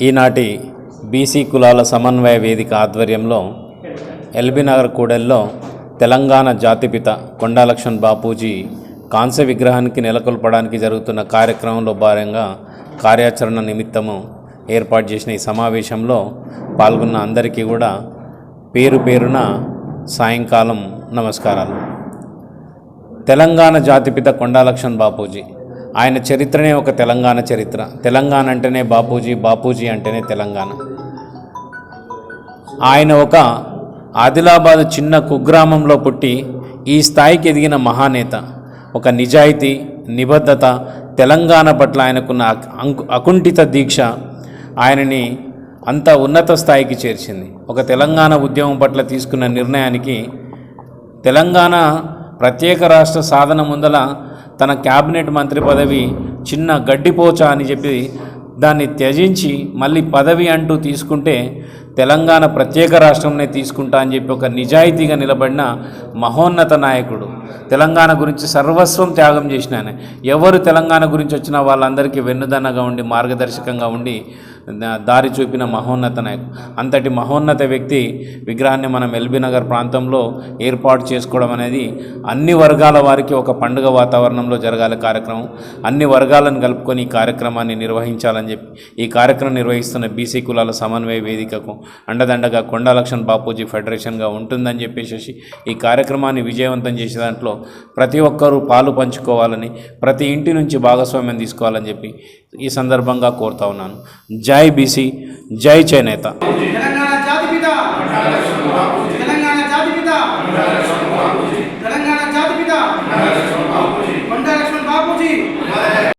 ఈనాటి బీసీ కులాల సమన్వయ వేదిక ఆధ్వర్యంలో ఎల్బీ నగర్ కూడలిలో తెలంగాణ జాతిపిత కొండా లక్ష్మణ్ బాపూజీ కాంస్య విగ్రహానికి నెలకొల్పడానికి జరుగుతున్న కార్యక్రమంలో భాగంగా కార్యాచరణ నిమిత్తము ఏర్పాటు చేసిన ఈ సమావేశంలో పాల్గొన్న అందరికీ కూడా పేరు పేరున సాయంకాలం నమస్కారాలు. తెలంగాణ జాతిపిత కొండా లక్ష్మణ్ బాపూజీ, ఆయన చరిత్రనే ఒక తెలంగాణ చరిత్ర. తెలంగాణ అంటేనే బాపూజీ, బాపూజీ అంటేనే తెలంగాణ. ఆయన ఒక ఆదిలాబాద్ చిన్న కుగ్రామంలో పుట్టి ఈ స్థాయికి ఎదిగిన మహానేత. ఒక నిజాయితీ, నిబద్ధత, తెలంగాణ పట్ల ఆయనకున్న అకుంఠిత దీక్ష ఆయనని అంత ఉన్నత స్థాయికి చేర్చింది. ఒక తెలంగాణ ఉద్యమం పట్ల తీసుకున్న నిర్ణయానికి, తెలంగాణ ప్రత్యేక రాష్ట్ర సాధన ముందల తన క్యాబినెట్ మంత్రి పదవి చిన్న గడ్డిపోచ అని చెప్పి దాన్ని త్యజించి మళ్ళీ పదవి అంటూ తీసుకుంటే తెలంగాణ ప్రత్యేక రాష్ట్రంనే తీసుకుంటా అని చెప్పి ఒక నిజాయితీగా నిలబడిన మహోన్నత నాయకుడు. తెలంగాణ గురించి సర్వస్వం త్యాగం చేసిన ఆయన. ఎవరు తెలంగాణ గురించి వచ్చినా వాళ్ళందరికీ వెన్నుదన్నగా ఉండి మార్గదర్శకంగా ఉండి దారి చూపిన మహోన్నత నాయకుడు. అంతటి మహోన్నత వ్యక్తి విగ్రహాన్ని మనం ఎల్బీ నగర్ ప్రాంతంలో ఏర్పాటు చేసుకోవడం అనేది అన్ని వర్గాల వారికి ఒక పండుగ వాతావరణంలో జరగాలి కార్యక్రమం. అన్ని వర్గాలను కలుపుకొని ఈ కార్యక్రమాన్ని నిర్వహించాలని చెప్పి ఈ కార్యక్రమం నిర్వహిస్తున్న బీసీ కులాల సమన్వయ వేదికకు అండదండగా కొండా లక్ష్మణ్ బాపూజీ ఫెడరేషన్గా ఉంటుందని చెప్పేసి ఈ కార్యక్రమాన్ని విజయవంతం చేసే దాంట్లో ప్రతి ఒక్కరూ పాలు పంచుకోవాలని, ప్రతి ఇంటి నుంచి భాగస్వామ్యం తీసుకోవాలని చెప్పి ఈ సందర్భంగా కోరుతా ఉన్నాను. జై బీసీ, జై చేనేత.